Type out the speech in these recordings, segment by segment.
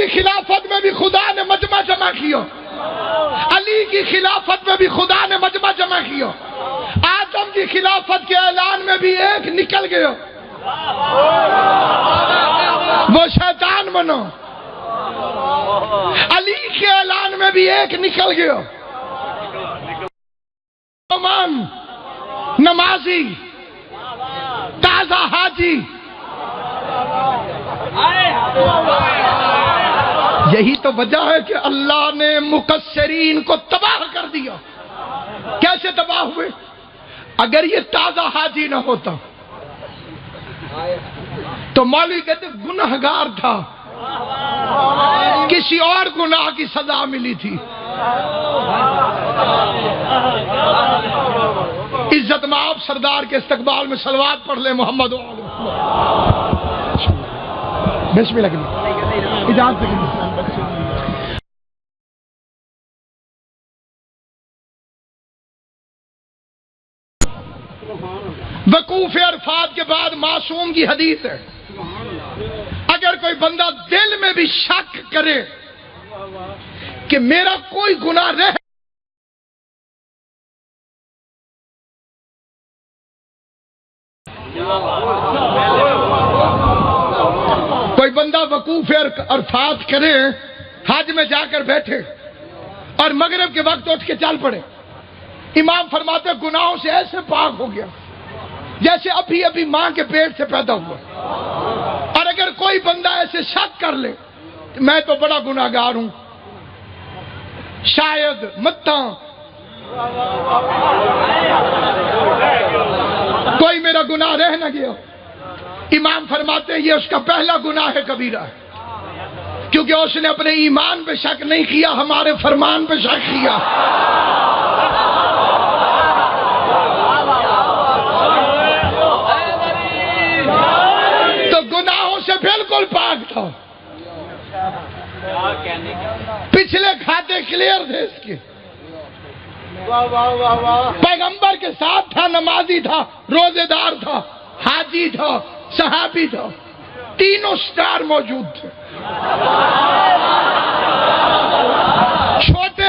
کی خلافت میں بھی خدا نے مجمع جمع کیا، علی کی خلافت میں بھی خدا نے مجمع جمع کیا، آدم کی خلافت کے اعلان میں بھی ایک نکل گیا، وہ شیطان بنو۔ علی کے اعلان میں بھی ایک نکل گیا، امام نمازی تازہ حاجی۔ یہی تو وجہ ہے کہ اللہ نے مقصرین کو تباہ کر دیا۔ کیسے تباہ ہوئے؟ اگر یہ تازہ حاجی نہ ہوتا تو مولوی کہتے گنہگار تھا، کسی اور گناہ کی سزا ملی تھی۔ عزت مآب سردار کے استقبال میں صلوات پڑھ لیں محمد و آل محمد۔ بسم اللہ کریں، اجازت کریں۔ وقوف عرفات کے بعد معصوم کی حدیث ہے، اگر کوئی بندہ دل میں بھی شک کرے کہ میرا کوئی گناہ رہ کوئی بندہ وقوف عرفات کرے، حج میں جا کر بیٹھے اور مغرب کے وقت اٹھ کے چل پڑے، امام فرماتے گناہوں سے ایسے پاک ہو گیا جیسے ابھی ابھی ماں کے پیٹ سے پیدا ہوا۔ اور اگر کوئی بندہ ایسے شک کر لے کہ میں تو بڑا گناہگار ہوں، شاید متا کوئی میرا گناہ رہ نہ گیا، امام فرماتے ہیں یہ اس کا پہلا گناہ ہے کبیرہ ہے، کیونکہ اس نے اپنے ایمان پہ شک نہیں کیا، ہمارے فرمان پہ شک کیا۔ تو گناہوں سے بالکل پاک تھا، پچھلے کھاتے کلیئر تھے اس کے، پیغمبر کے ساتھ تھا، نمازی تھا، روزے دار تھا، حاجی تھا، صحابی تھا، تینوں سٹار موجود تھے۔ چھوٹے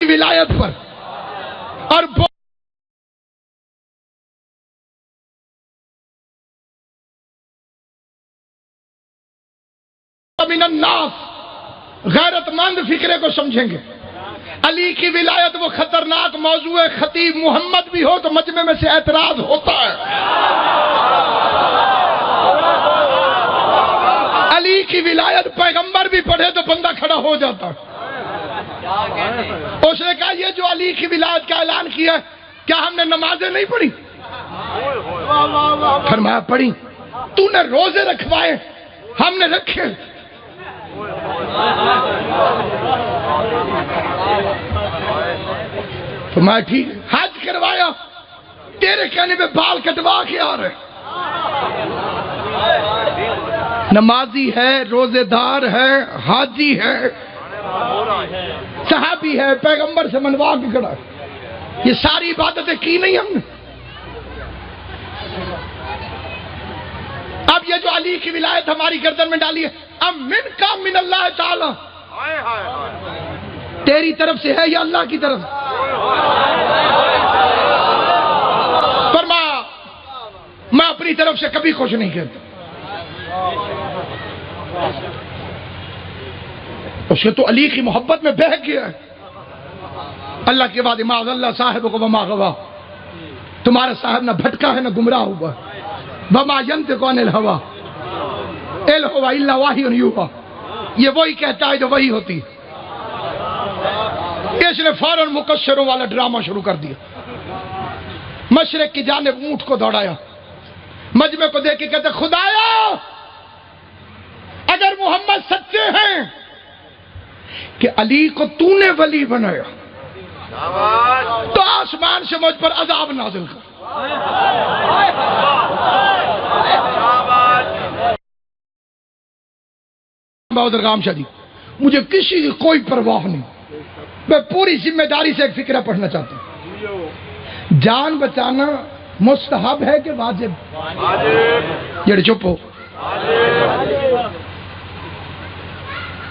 ولایت پر اور من الناس غیرت مند فکرے کو سمجھیں گے۔ علی کی ولایت وہ خطرناک موضوع ہے، خطیب محمد بھی ہو تو مجمع میں سے اعتراض ہوتا ہے۔ علی کی ولایت پیغمبر بھی پڑھے تو بندہ کھڑا ہو جاتا۔ اس نے کہا یہ جو علی کی ولایت کا اعلان کیا ہے کیا ہم نے نمازیں نہیں پڑھی؟ فرمایا پڑھی۔ تو نے روزے رکھوائے؟ ہم نے رکھے۔ فرمایا ٹھیک، حج کروایا؟ تیرے کہنے پہ بال کٹوا کے آ رہے۔ نمازی ہے، روزے دار ہے، حاجی ہے، صحابی ہے، پیغمبر سے منوا کے کھڑا ہے، یہ ساری عبادتیں کی نہیں ہم نے؟ اب یہ جو علی کی ولایت ہماری گردن میں ڈالی ہے، اب من کا من اللہ تعالی، تیری طرف سے ہے یا اللہ کی طرف؟ فرمایا میں اپنی طرف سے کبھی کچھ نہیں کہتا۔ اس کے تو علی کی محبت میں بہہ گیا ہے۔ اللہ کے بعد معاذ اللہ صاحب کو وما غوا، تمہارا صاحب نہ بھٹکا ہے نہ گمراہ ہوا، وما ينطق عن الهوى ان هو الا وحی یوحی، یہ وہی کہتا ہے جو وہی ہوتی۔ اس نے فوراً مقصروں والا ڈرامہ شروع کر دیا، مشرق کی جانب اونٹ کو دوڑایا، مجمع کو دیکھ کے کہتے خدایا اگر محمد سچے ہیں کہ علی کو تو نے ولی بنایا تو آسمان سے مجھ پر عذاب نازل کر۔ بہادر غام شاہ جی، مجھے کسی کی کوئی پرواہ نہیں، میں پوری ذمہ داری سے ایک فقرہ پڑھنا چاہتا ہوں۔ جان بچانا مستحب ہے کہ واجب؟ جڑے چپ ہو.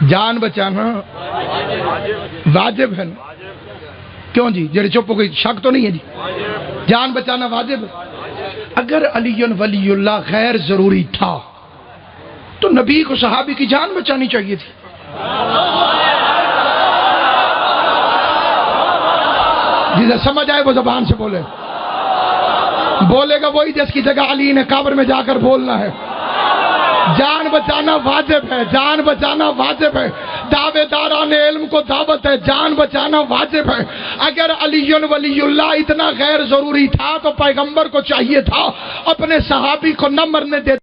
جان بچانا واجب ہے نا؟ کیوں جی؟ جڑے چپ ہو، کوئی شک تو نہیں ہے جی؟ جان بچانا واجب ہے. اگر علی ولی اللہ غیر ضروری تھا تو نبی کو صحابی کی جان بچانی چاہیے تھی. جسے سمجھ آئے وہ زبان سے بولے. بولے گا وہی جس کی جگہ علی نے قبر میں جا کر بولنا ہے. جان بچانا واجب ہے، جان بچانا واجب ہے. دعوے داران علم کو دعوت ہے، جان بچانا واجب ہے. اگر علی ولی اللہ اتنا غیر ضروری تھا تو پیغمبر کو چاہیے تھا اپنے صحابی کو نہ مرنے دے.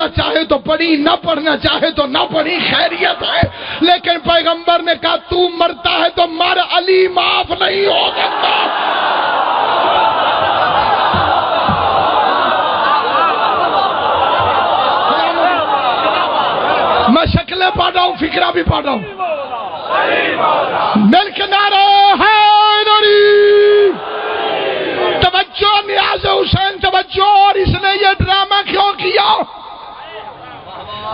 چاہے تو پڑھی، نہ پڑھنا چاہے تو نہ پڑھی، خیریت ہے. لیکن پیغمبر نے کہا تو مرتا ہے تو مر، علی معاف نہیں ہو سکتا. میں شکلیں پڑھ رہا ہوں، فکرہ بھی پڑھ رہا ہوں. مل کے نعرہ حیدری. توجہ نیاز حسین، توجہ. اور اس نے یہ ڈرامہ کیوں کیا؟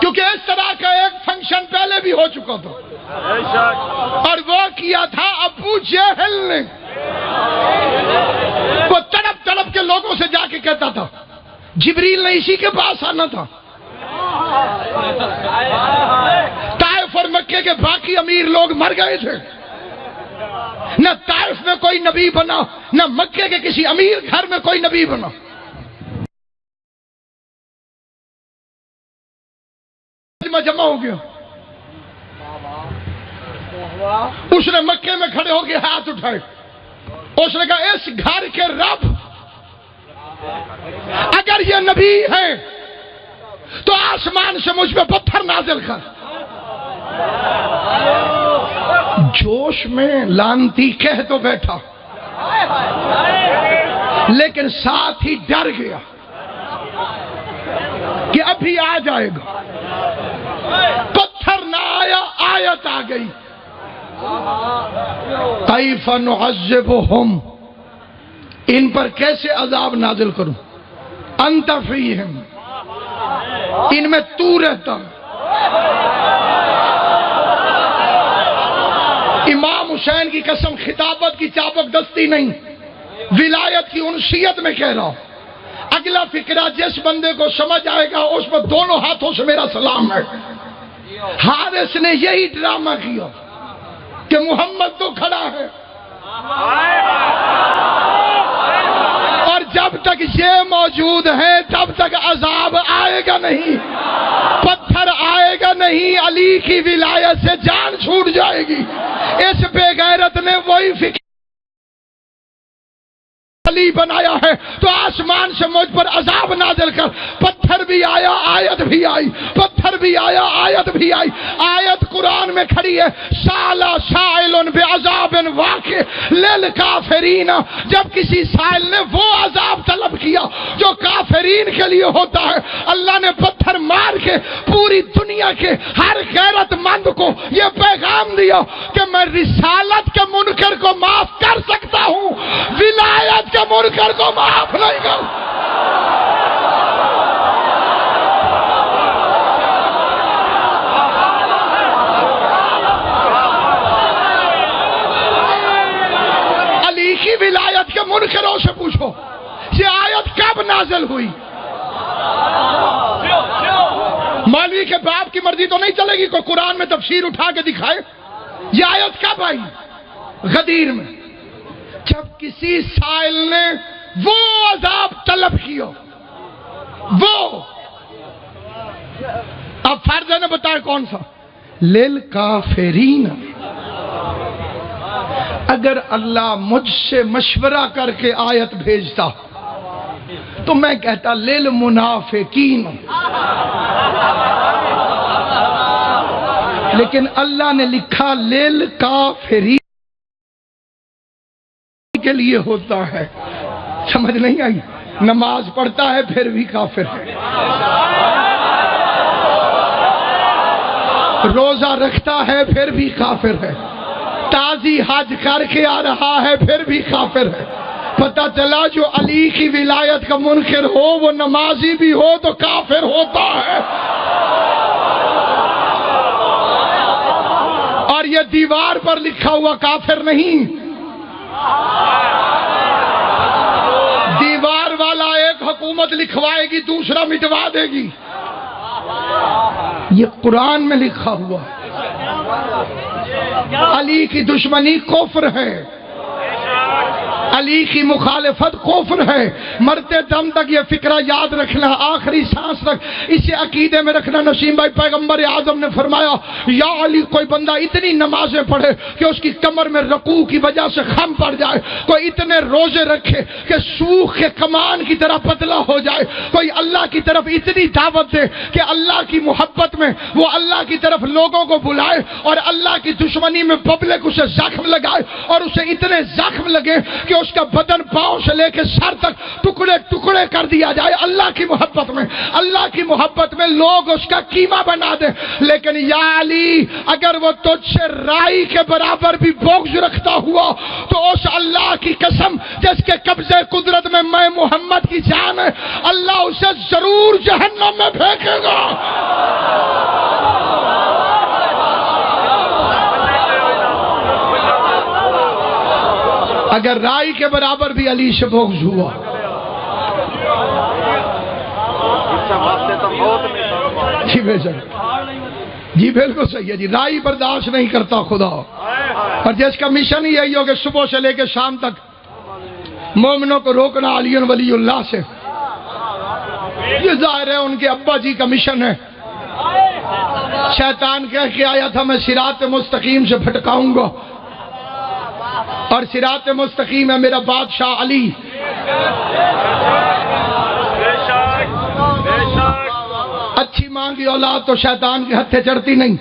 کیونکہ اس طرح کا ایک فنکشن پہلے بھی ہو چکا تھا، اور وہ کیا تھا ابو جہل نے. وہ تڑپ تڑپ کے لوگوں سے جا کے کہتا تھا جبریل نے اسی کے پاس آنا تھا. طائف اور مکے کے باقی امیر لوگ مر گئے تھے. نہ طائف میں کوئی نبی بنا، نہ مکے کے کسی امیر گھر میں کوئی نبی بنا. جمع ہو گیا. اس نے مکے میں کھڑے ہو کے ہاتھ اٹھائے. اس نے کہا اس گھر کے رب اگر یہ نبی ہے تو آسمان سے مجھ پہ پتھر نازل کر. جوش میں لانتی کہہ تو بیٹھا، لیکن ساتھ ہی ڈر گیا کہ ابھی آ جائے گا. پتھر نہ آیا، آیت آ گئی. کیف نعذبہم، ان پر کیسے عذاب نازل کروں. انت فیہم، ان میں تو رہتا. امام حسین کی قسم، خطابت کی چابک دستی نہیں، ولایت کی انسیت میں کہہ رہا ہوں. اگلا فکرہ جس بندے کو سمجھ آئے گا اس پر دونوں ہاتھوں سے میرا سلام ہے. حارث نے یہی ڈرامہ کیا کہ محمد تو کھڑا ہے، اور جب تک یہ موجود ہے تب تک عذاب آئے گا نہیں، پتھر آئے گا نہیں، علی کی ولایت سے جان چھوٹ جائے گی. اس بے غیرت نے وہی فکر علی بنایا ہے تو آسمان سے مجھ پر عذاب نازل کر. پتھر بھی آیا، آیت بھی آئی. پتھر بھی آیا، آیت بھی آئی. آیت قرآن میں کھڑی ہے، سالا سائل بعذاب واقع للکافرین. جب کسی سائل نے وہ عذاب طلب کیا جو کافرین کے لیے ہوتا ہے، اللہ نے پتھر مار کے پوری دنیا کے ہر غیرت مند کو یہ پیغام دیا کہ میں رسالت کے منکر کو معاف کر سکتا ہوں، ولایت کے منکر کو معاف نہیں کر. علی کی ولایت کے منکروں سے پوچھو یہ آیت کب نازل ہوئی. مولوی کے باپ کی مرضی تو نہیں چلے گی، کوئی قرآن میں تفسیر اٹھا کے دکھائے. یہ آیت کب آئی؟ غدیر میں، جب کسی سائل نے وہ عذاب طلب کیا. وہ اب فرض ہے نے بتایا کون سا؟ للکافرین. اگر اللہ مجھ سے مشورہ کر کے آیت بھیجتا تو میں کہتا للمنافقین، لیکن اللہ نے لکھا للکافرین کے لیے ہوتا ہے. سمجھ نہیں آئی؟ نماز پڑھتا ہے پھر بھی کافر ہے، روزہ رکھتا ہے پھر بھی کافر ہے، تازی حج کر کے آ رہا ہے پھر بھی کافر ہے. پتہ چلا جو علی کی ولایت کا منکر ہو وہ نمازی بھی ہو تو کافر ہوتا ہے. اور یہ دیوار پر لکھا ہوا کافر نہیں. دیوار والا ایک حکومت لکھوائے گی دوسرا مٹوا دے گی. یہ قرآن میں لکھا ہوا. علی کی دشمنی کفر ہے, علی کی مخالفت کفر ہے. مرتے دم تک یہ فکرہ یاد رکھنا, آخری سانس تک اسے عقیدے میں رکھنا. نسیم بھائی پیغمبر اعظم نے فرمایا یا علی کوئی بندہ اتنی نمازیں پڑھے کہ اس کی کمر میں رکوع کی وجہ سے خم پڑ جائے, کوئی اتنے روزے رکھے کہ سوکھ کے کمان کی طرح پتلا ہو جائے, کوئی اللہ کی طرف اتنی دعوت دے کہ اللہ کی محبت میں وہ اللہ کی طرف لوگوں کو بلائے, اور اللہ کی دشمنی میں پبلک اسے زخم لگائے اور اسے اتنے زخم لگے کہ اس کا بدن پاؤں سے لے کے سر تک ٹکڑے ٹکڑے کر دیا جائے. اللہ کی محبت میں, اللہ کی محبت میں لوگ اس کا قیمہ بنا دیں. لیکن یا علی اگر وہ تجھ سے رائی کے برابر بھی بغض رکھتا ہوا تو اس اللہ کی قسم جس کے قبضے قدرت میں میں محمد کی جان ہے, اللہ اسے ضرور جہنم میں پھینکے گا. اگر رائی کے برابر بھی علی سے بغض ہوا. جی بے شک, جی بالکل صحیح ہے جی. رائی برداشت نہیں کرتا خدا, اور جس کا مشن ہی یہی ہو کہ صبح سے لے کے شام تک مومنوں کو روکنا علی ولی اللہ سے, یہ ظاہر ہے ان کے ابا جی کا مشن ہے. شیطان کہہ کے آیا تھا میں صراط مستقیم سے پھٹکاؤں گا, اور صراط مستقیم ہے میرا بادشاہ علی. اچھی ماں کی اولاد تو شیطان کے ہتھے چڑھتی نہیں,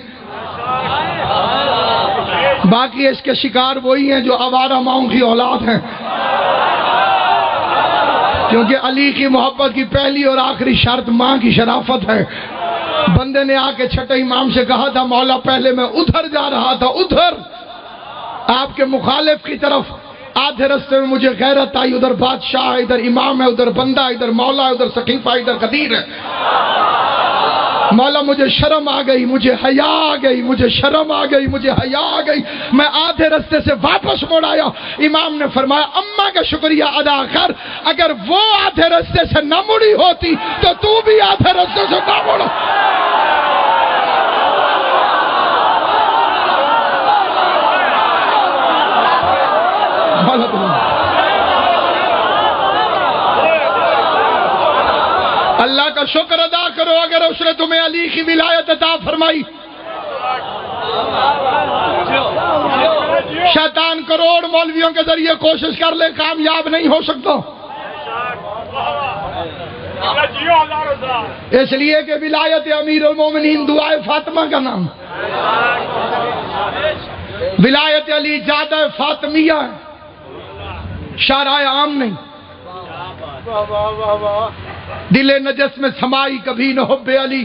باقی اس کے شکار وہی ہیں جو آوارہ ماؤں کی اولاد ہیں. کیونکہ علی کی محبت کی پہلی اور آخری شرط ماں کی شرافت ہے. بندے نے آ کے چھٹے امام سے کہا تھا مولا پہلے میں ادھر جا رہا تھا, ادھر آپ کے مخالف کی طرف, آدھے رستے میں مجھے غیرت آئی, ادھر بادشاہ ہے, ادھر امام ہے, ادھر بندہ ہے, ادھر مولا ہے, ادھر سقیفہ ہے, ادھر قدیر ہے. مولا مجھے شرم آ گئی, مجھے حیا آ گئی, مجھے شرم آ گئی, مجھے حیا آ گئی, میں آدھے رستے سے واپس مڑ آیا. امام نے فرمایا اماں کا شکریہ ادا کر, اگر وہ آدھے رستے سے نہ مڑی ہوتی تو تو بھی آدھے رستے سے نہ مڑ. اللہ کا شکر ادا کرو اگر اس نے تمہیں علی کی ولایت عطا فرمائی. شیطان کروڑ مولویوں کے ذریعے کوشش کر لے, کامیاب نہیں ہو سکتا. اس لیے کہ ولایت امیر المومنین دعائے فاطمہ کا نام, ولایت علی زیادہ فاطمیہ ہے, شارع عام نہیں. دل نجس میں سمائی کبھی نہ حب علی,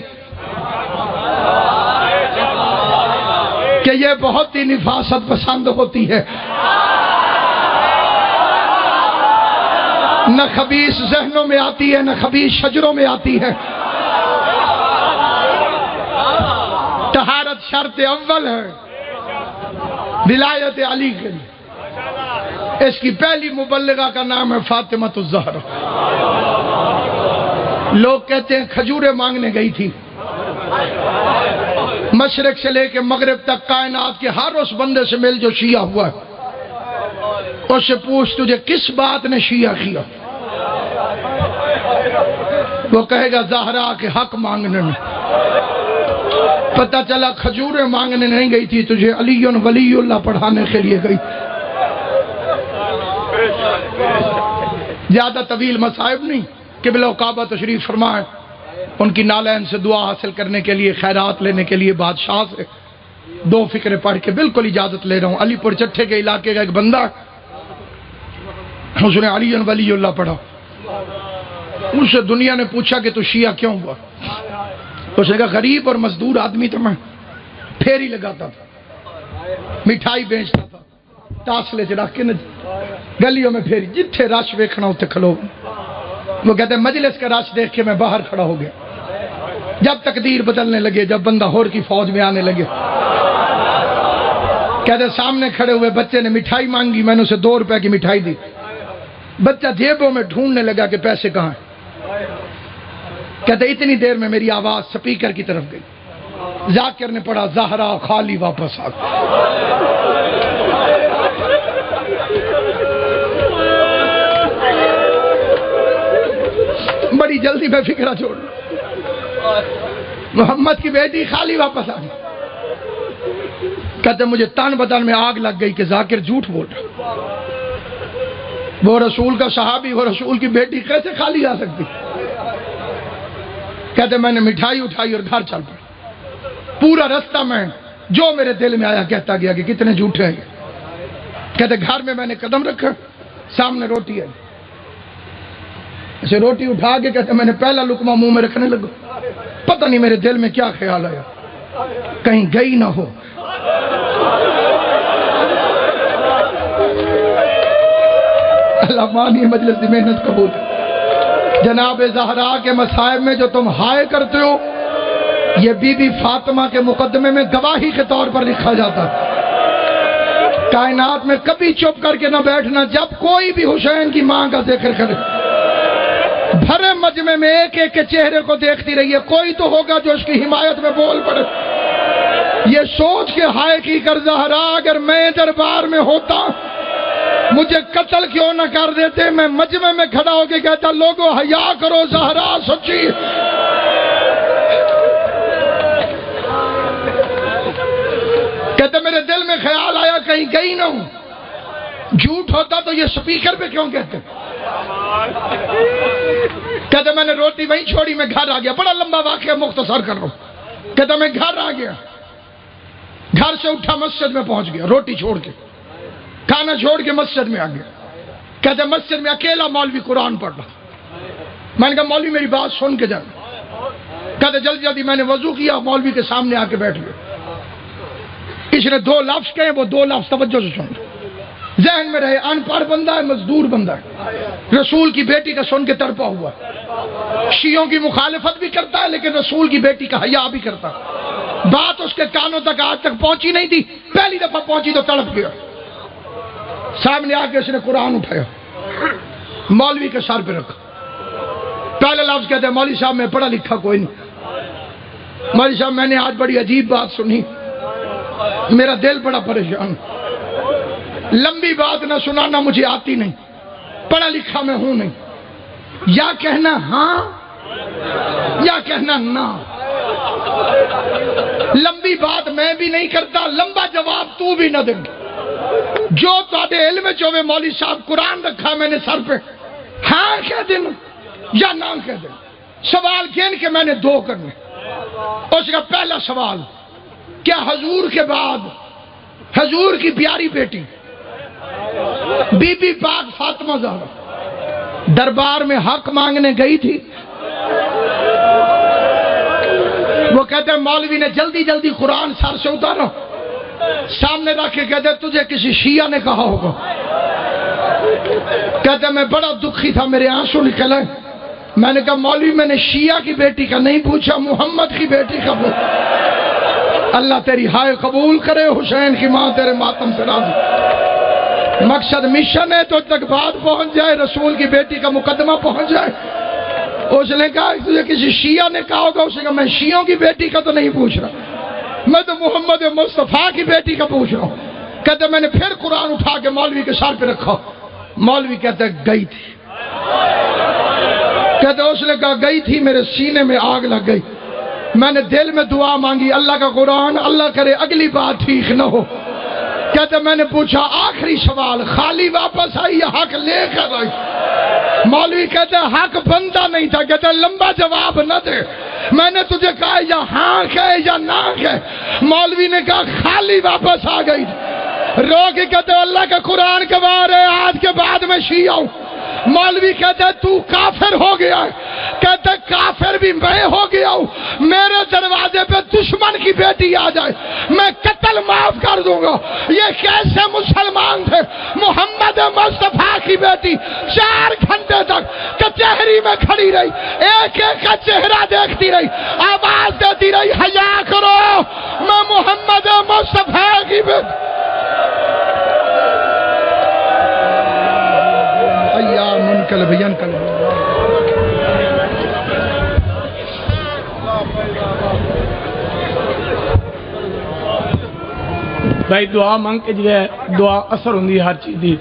کہ یہ بہت ہی نفاست پسند ہوتی ہے. نہ خبیث ذہنوں میں آتی ہے, نہ خبیث شجروں میں آتی ہے. طہارت شرط اول ہے ولایت علی کے لیے. اس کی پہلی مبلغہ کا نام ہے فاطمہ الزہرا. لوگ کہتے ہیں کھجوریں مانگنے گئی تھی. مشرق سے لے کے مغرب تک کائنات کے ہر اس بندے سے مل جو شیعہ ہوا ہے, اس سے پوچھ تجھے کس بات نے شیعہ کیا, وہ کہے گا زہرا کے حق مانگنے میں. پتہ چلا کھجوریں مانگنے نہیں گئی تھی, تجھے علی ولی اللہ پڑھانے کے لیے گئی. زیادہ طویل مصائب نہیں. قبلہ و کعبہ تشریف فرمائے, ان کی نالین سے دعا حاصل کرنے کے لیے, خیرات لینے کے لیے بادشاہ سے 2 فقرے پڑھ کے بالکل اجازت لے رہا ہوں. علی پور چٹھے کے علاقے کا ایک بندہ, اس نے علی ولی اللہ پڑھا. اس سے دنیا نے پوچھا کہ تو شیعہ کیوں ہوا؟ اس نے کہا غریب اور مزدور آدمی تھا, میں پھیری لگاتا تھا, مٹھائی بیچتا تھا, تاسلے سے رکھ کے گلیوں میں پھر جتھے رش ویکھنا اتنے کھلو. وہ کہتے ہیں مجلس کا رش دیکھ کے میں باہر کھڑا ہو گیا. جب تقدیر بدلنے لگے، جب بندہ ہور کی فوج میں آنے لگے، کہتے سامنے کھڑے ہوئے بچے نے مٹھائی مانگی، میں نے اسے 2 روپے کی مٹھائی دی. بچہ جیبوں میں ڈھونڈنے لگا کہ پیسے کہاں ہیں. کہتے اتنی دیر میں میری آواز سپیکر کی طرف گئی. ذاکر نے پڑھا زہرا خالی واپس آ گئی. بڑی جلدی میں فکرہ چھوڑ محمد کی بیٹی خالی واپس آ گئی. کہتے مجھے تن بدن میں آگ لگ گئی کہ ذاکر جھوٹ بول رہا. وہ رسول کا صحابی، وہ رسول کی بیٹی کیسے خالی آ سکتی. کہتے میں نے مٹھائی اٹھائی اور گھر چل پڑا. پورا رستہ میں جو میرے دل میں آیا کہتا گیا کہ کتنے جھوٹے ہیں. کہتے گھر میں نے قدم رکھا، سامنے روٹی ہے. اسے روٹی اٹھا کے کہتے میں نے پہلا لقمہ منہ میں رکھنے لگا. پتہ نہیں میرے دل میں کیا خیال آیا، کہیں گئی نہ ہو. اللہ مانی مجلس کی محنت قبول. جناب زہرا کے مصائب میں جو تم ہائے کرتے ہو، یہ بی بی فاطمہ کے مقدمے میں گواہی کے طور پر لکھا جاتا ہے. کائنات میں کبھی چپ کر کے نہ بیٹھنا جب کوئی بھی حسین کی ماں کا ذکر کرے. بھرے مجمع میں ایک ایک کے چہرے کو دیکھتی رہیے، کوئی تو ہوگا جو اس کی حمایت میں بول پڑے. یہ سوچ کے ہائے کی کر زہرا اگر میں دربار میں ہوتا مجھے قتل کیوں نہ کر دیتے. میں مجمع میں کھڑا ہو کے کہتا لوگوں حیا کرو، زہرا سچی. کہتے میرے دل میں خیال آیا کہیں گئی نہ ہوں. جھوٹ ہوتا تو یہ سپیکر پہ کیوں کہتے. کہتے میں نے روٹی وہیں چھوڑی، میں گھر آ گیا. بڑا لمبا واقعہ مختصر کر رہا ہوں. کہتے میں گھر آ گیا، گھر سے اٹھا مسجد میں پہنچ گیا، روٹی چھوڑ کے کھانا چھوڑ کے مسجد میں آ گیا. کہتے مسجد میں اکیلا مولوی قرآن پڑھ رہا. میں نے کہا مولوی میری بات سن کے جانا. کہتے جلدی جلدی میں نے وضو کیا، مولوی کے سامنے آ کے بیٹھ گیا. اس نے 2 لفظ کہے، وہ 2 لفظ توجہ سے سن. ذہن میں رہے ان پڑھ بندہ ہے، مزدور بندہ ہے، رسول کی بیٹی کا سن کے تڑپا ہوا ہے. شیعوں کی مخالفت بھی کرتا ہے لیکن رسول کی بیٹی کا حیا بھی کرتا ہے. بات اس کے کانوں تک آج تک پہنچی نہیں تھی، پہلی دفعہ پہنچی تو تڑپ گیا. سامنے آ کے اس نے قرآن اٹھایا، مولوی کے سر پہ رکھا. پہلے لفظ کہتے ہیں مولوی صاحب میں پڑھا لکھا کوئی نہیں. مولوی صاحب میں نے آج بڑی عجیب بات سنی، میرا دل بڑا پریشان. لمبی بات نہ سنانا مجھے آتی نہیں، پڑھا لکھا میں ہوں نہیں. یا کہنا ہاں یا کہنا نہ. لمبی بات میں بھی نہیں کرتا، لمبا جواب تو بھی نہ دے. جو تھوڑے علم چوے مولوی صاحب قرآن رکھا میں نے سر پہ، ہاں کہہ دینا یا نہ کہہ دینا. سوال گن کے میں نے 2 کرنے. اس کا پہلا سوال، کیا حضور کے بعد حضور کی پیاری بیٹی بی بی پاک فاطمہ زہرا دربار میں حق مانگنے گئی تھی؟ وہ کہتے ہیں مولوی نے جلدی جلدی قرآن سر سے اتارا، سامنے رکھ کے کہتے تجھے کسی شیعہ نے کہا ہوگا. کہتے میں بڑا دکھی تھا، میرے آنسو نکلے. میں نے کہا مولوی میں نے شیعہ کی بیٹی کا نہیں پوچھا، محمد کی بیٹی کا پوچھا. اللہ تیری ہائے قبول کرے، حسین کی ماں تیرے ماتم سے راضی. مقصد مشن ہے تو تک بات پہنچ جائے، رسول کی بیٹی کا مقدمہ پہنچ جائے. اس نے کہا تجھے کسی شیعہ نے کہا ہوگا. اس نے کہا میں شیعوں کی بیٹی کا تو نہیں پوچھ رہا، میں تو محمد مصطفیٰ کی بیٹی کا پوچھ رہا ہوں. کہتے میں نے پھر قرآن اٹھا کے مولوی کے سر پہ رکھا. مولوی کہتے گئی تھی. کہتے اس نے کہا گئی تھی، میرے سینے میں آگ لگ گئی. میں نے دل میں دعا مانگی، اللہ کا قرآن، اللہ کرے اگلی بات ٹھیک نہ ہو. کہتے میں نے پوچھا آخری سوال، خالی واپس آئی یا حق لے کر آئی؟ مولوی کہتے حق بندہ نہیں تھا. کہتے لمبا جواب نہ دے، میں نے تجھے کہا یا ہاں کہے یا نہ کہے. مولوی نے کہا خالی واپس آ گئی. رو کے کہتے اللہ کا قرآن گواہ ہے، آج کے بعد میں شیعہ ہوں. مولوی کہتے تو کافر ہو گیا ہے، کہتے کافر بھی میں ہو گیا ہوں، میرے دروازے پہ دشمن کی بیٹی آ جائے میں قتل معاف کر دوں گا۔ یہ کیسے مسلمان تھے؟ محمد مصطفیٰ کی بیٹی 4 گھنٹے تک کچہری میں کھڑی رہی، ایک ایک کا چہرہ دیکھتی رہی، آواز دیتی رہی حیا کرو میں محمد مصطفیٰ کی بیٹی۔ حیا منقلب ینقلب۔ بھائی دعا مانگ کے جو ہے دعا اثر ہوندی ہر چیز دی۔